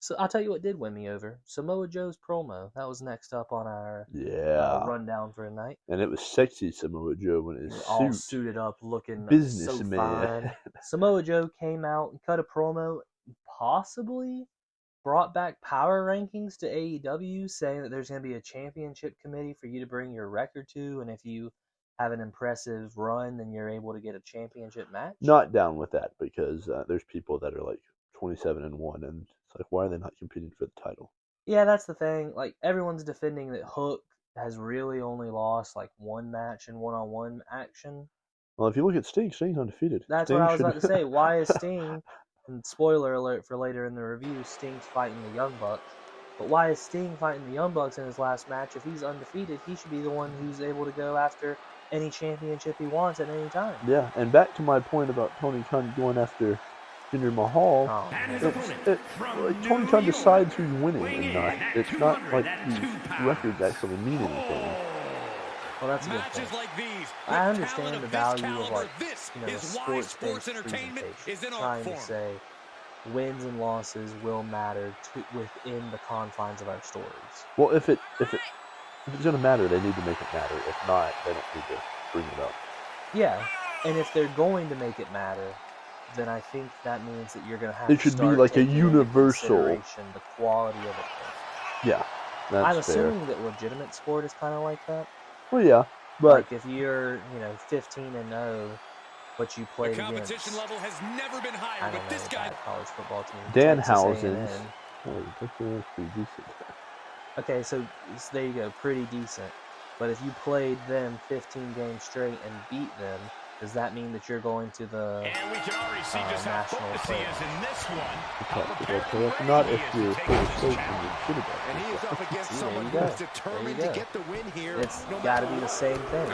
So I'll tell you what did win me over. Samoa Joe's promo. That was next up on our rundown for tonight. And it was sexy Samoa Joe in his all suit. Suited up, looking Businessman. so fine. Samoa Joe came out and cut a promo, possibly brought back power rankings to AEW, saying that there's going to be a championship committee for you to bring your record to, and if you have an impressive run, then you're able to get a championship match. Not down with that, because there's people that are like 27-1, and it's like, why are they not competing for the title? Yeah, that's the thing. Like, everyone's defending that Hook has really only lost like one match in one-on-one action. Well, if you look at Sting, Sting's undefeated. That's Sting what I was about to say. Why is Sting, and spoiler alert for later in the review, Sting's fighting the Young Bucks. But why is Sting fighting the Young Bucks in his last match? If he's undefeated, he should be the one who's able to go after any championship he wants at any time. Yeah, and back to my point about Tony Khan going after Jinder Mahal, Tony Khan decides who's winning and not. It's not like these records actually mean anything. Well, that's a good thing. I understand the value of, like, the sports-based presentation, trying to say wins and losses will matter within the confines of our stories. Well, if it's going to matter, they need to make it matter. If not, they don't need to bring it up. Yeah, and if they're going to make it matter, then I think that means that you're going to have to start be like a universal the quality of it. Yeah, that's I'm assuming that legitimate sport is kind of like that. Well, yeah, but like if you're 15-0, but you played against, competition level has never been higher. I don't but this guy, college football team, Danhausen's. That's pretty decent. Okay, so there you go, pretty decent. But if you played them 15 games straight and beat them, does that mean that you're going to the and we can already see just how focused he is in this one. Not if you're and he is up against someone who's determined to get the win here. It's got to be the same thing.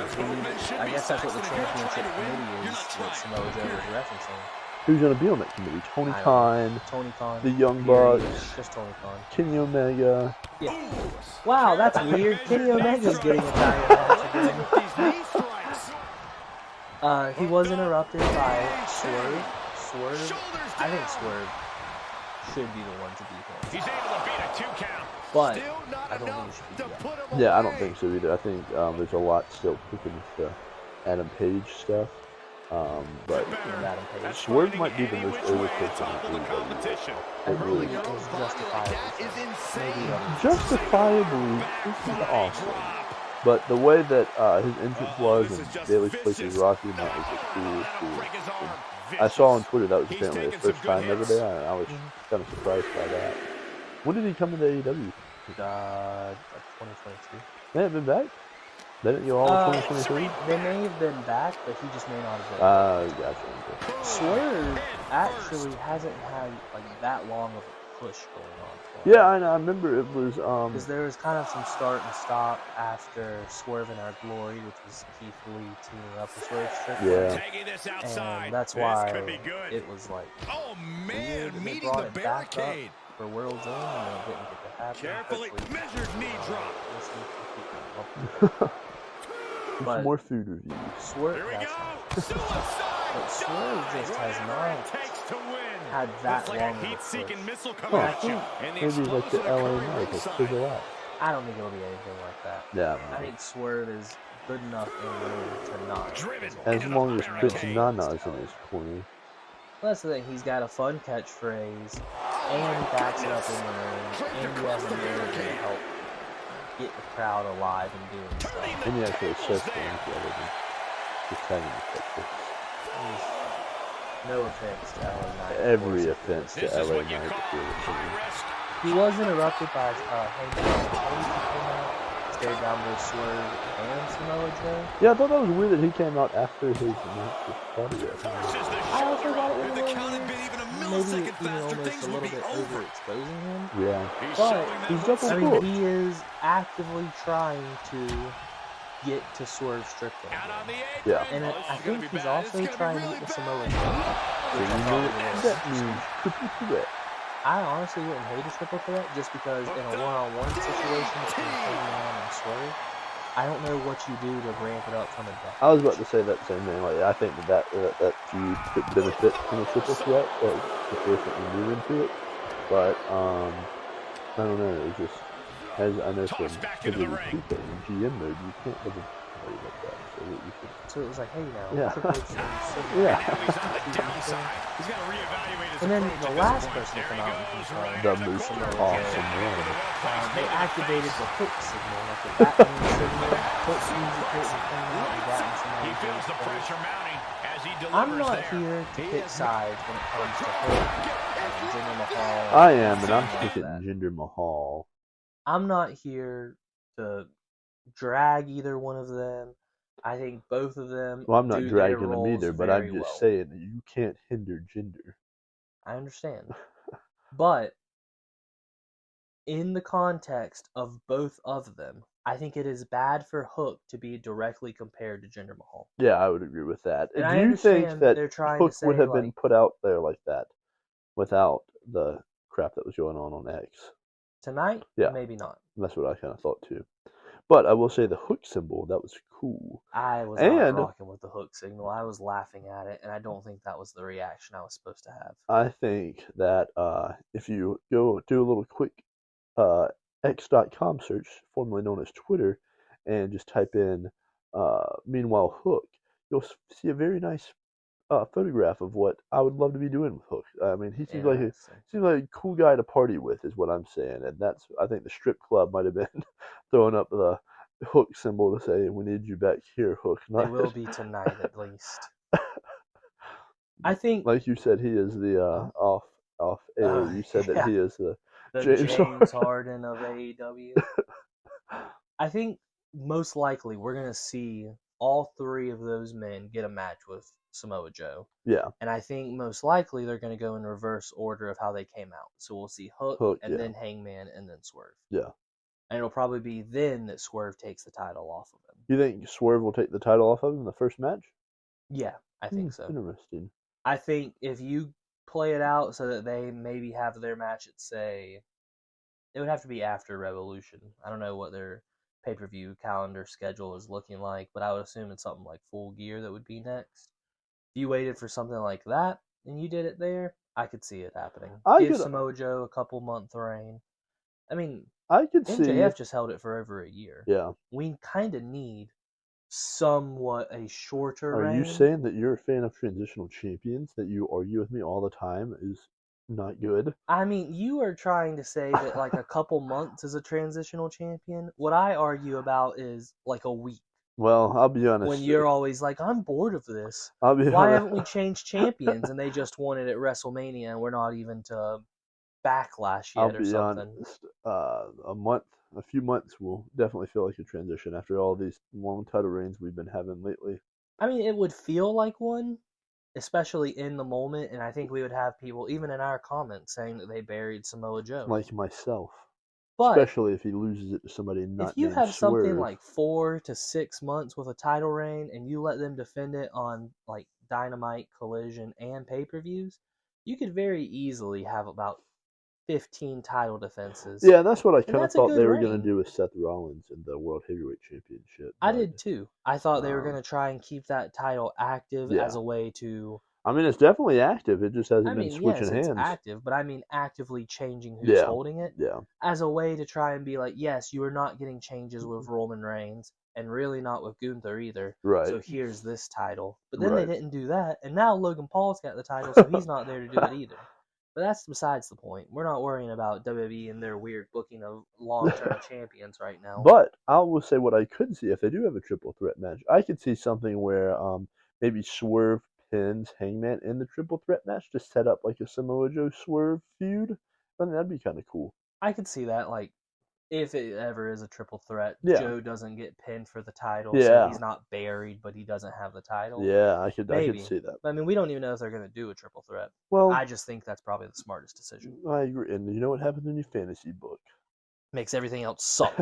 I guess that's what the championship committee is that Samoa Joe is referencing. Who's going to be on that committee? Tony Khan, the Young Bucks, just Tony Khan, Kenny Omega. Yeah. Wow, that's weird. Kenny Omega's getting a title match again. He was interrupted by Swerve. I think Swerve should be the one to beat him. He's able to beat a 2 count. But I don't think he should be that. Yeah, I don't think so either. I think there's a lot still cooking with the Adam Page stuff. But Swerve might be the most overtaken in AEW. Justifiably, this is awesome. But the way that his entrance was and Bayley's place with Rocky, that was cool. I saw on Twitter that was apparently his first time ever there, and I was kind of surprised by that. When did he come into AEW? 2022. They haven't been back? They didn't go all of 2023? They may have been back, but he just may not have been. Gotcha. Swerve actually hasn't had like that long of a push going on. Yeah, I remember it was because there was kind of some start and stop after Swerve in Our Glory, which was Keith Lee teaming up with Swerve Strickland. Yeah. And that's why it was like, oh man, they meeting brought the it back barricade up for World's End, and it didn't get to happen. Carefully measured knee drop. Some more food reviews. Swerve, Here we go. but Swerve just has not had that long of a push. I think maybe like the LA Knight, it's pretty lot. I don't think it'll be anything like that. Yeah, I think Swerve is good enough in ring to not. As long as Prince Nana is in his corner. Well, that's the thing. He's got a fun catchphrase, and he backs it up in the ring, and he has a narrative to help get the crowd alive and doing stuff. And he actually says things rather than just telling the catchphrase. No offense to LA Knight. Every offense to LA Knight if you're listening. He was interrupted by Hangman stared down both Swerve and Samoa Joe. Yeah, I thought that was weird that he came out after his match with Claudio. I also thought it was a little weird. Maybe almost a little bit overexposing him. Yeah. But he's double he is actively trying to get to Swerve Strickland. Yeah. And I think he's also trying to get to Samoa Joe. I honestly wouldn't hate a triple threat just because in a one-on-one situation between Hangman and Swerve, I don't know what you do to ramp it up from a death. I was about to say that same thing. Like, I think that feud could benefit from a triple threat, like the first that you move into it. but I don't know. It just has I know from heavy recruiter in GM mode, you can't ever play like that. So it was like, hey, now, yeah, Triple H yeah. And then the last person to come out and confirm The most awesome one. They activated the hook signal, like the Batman signal, hook music hit and came out and got in some He feels the pressure mounting as he delivers. I'm not here to pick sides when it comes to Hook and Jinder Mahal. I am, and I'm picking Jinder Mahal. I'm not here to drag either one of them. I think both of them. Well, I'm not dragging them roles either, but I'm very just saying that you can't hinder Jinder. I understand. But in the context of both of them, I think it is bad for Hook to be directly compared to Jinder Mahal. Yeah, I would agree with that. And do I you think understand that they're trying Hook to say, would have like, been put out there like that without the crap that was going on X? Tonight? Yeah. Maybe not. That's what I kind of thought too. But I will say the Hook symbol, that was cool. I was not rocking with the Hook signal. I was laughing at it, and I don't think that was the reaction I was supposed to have. I think that if you go do a little quick X.com search, formerly known as Twitter, and just type in Meanwhile Hook, you'll see a very nice photograph of what I would love to be doing with Hook. I mean, he seems like a cool guy to party with, is what I'm saying, and that's I think the strip club might have been throwing up the Hook symbol to say, "We need you back here, Hook." They will be tonight at least. I think, like you said, he is the off air. You said that he is the James Harden of AEW. I think most likely we're gonna see all three of those men get a match with Samoa Joe. Yeah. And I think most likely they're going to go in reverse order of how they came out. So we'll see Hook and then Hangman and then Swerve. Yeah. And it'll probably be then that Swerve takes the title off of him. You think Swerve will take the title off of him in the first match? Yeah, I think so. Interesting. I think if you play it out so that they maybe have their match at, say, it would have to be after Revolution. I don't know what their pay-per-view calendar schedule is looking like, but I would assume it's something like Full Gear that would be next. If you waited for something like that and you did it there, I could see it happening. Give Samoa Joe a couple-month reign. I mean, I could MJF just held it for over a year. Yeah. We kind of need somewhat a shorter reign. Are you saying that you're a fan of transitional champions, that you argue with me all the time is not good? I mean, you are trying to say that like a couple months is a transitional champion. What I argue about is like a week. Well, I'll be honest. When you're always like, I'm bored of this. Why haven't we changed champions? And they just won it at WrestleMania, and we're not even to Backlash yet or something. I'll be honest. A few months will definitely feel like a transition after all these long title reigns we've been having lately. I mean, it would feel like one, especially in the moment, and I think we would have people, even in our comments, saying that they buried Samoa Joe. Like myself. But especially if he loses it to somebody not if you named have Swerve. something like 4 to 6 months with a title reign and you let them defend it on like Dynamite, Collision, and pay-per-views, you could very easily have about 15 title defenses. Yeah, that's what I kind of thought they were going to do with Seth Rollins in the World Heavyweight Championship. I did too. I thought they were going to try and keep that title active as a way to... I mean, it's definitely active. It just hasn't been switching hands. It's active, but I mean actively changing who's holding it. Yeah. As a way to try and be like, yes, you are not getting changes with Roman Reigns, and really not with Gunther either. Right. So here's this title. But then they didn't do that, and now Logan Paul's got the title, so he's not there to do it either. But that's besides the point. We're not worrying about WWE and their weird booking of long-term champions right now. But I will say what I could see, if they do have a triple threat match, I could see something where maybe Swerve pins Hangman in the triple threat match to set up like a Samoa Joe Swerve feud. I mean, that'd be kind of cool. I could see that, like, if it ever is a triple threat, Yeah. Joe doesn't get pinned for the title, Yeah. so he's not buried, but he doesn't have the title. Yeah, I could Maybe. see that. But, I mean, we don't even know if they're going to do a triple threat. Well, I just think that's probably the smartest decision. I agree. And you know what happens when you fantasy book? Makes everything else suck.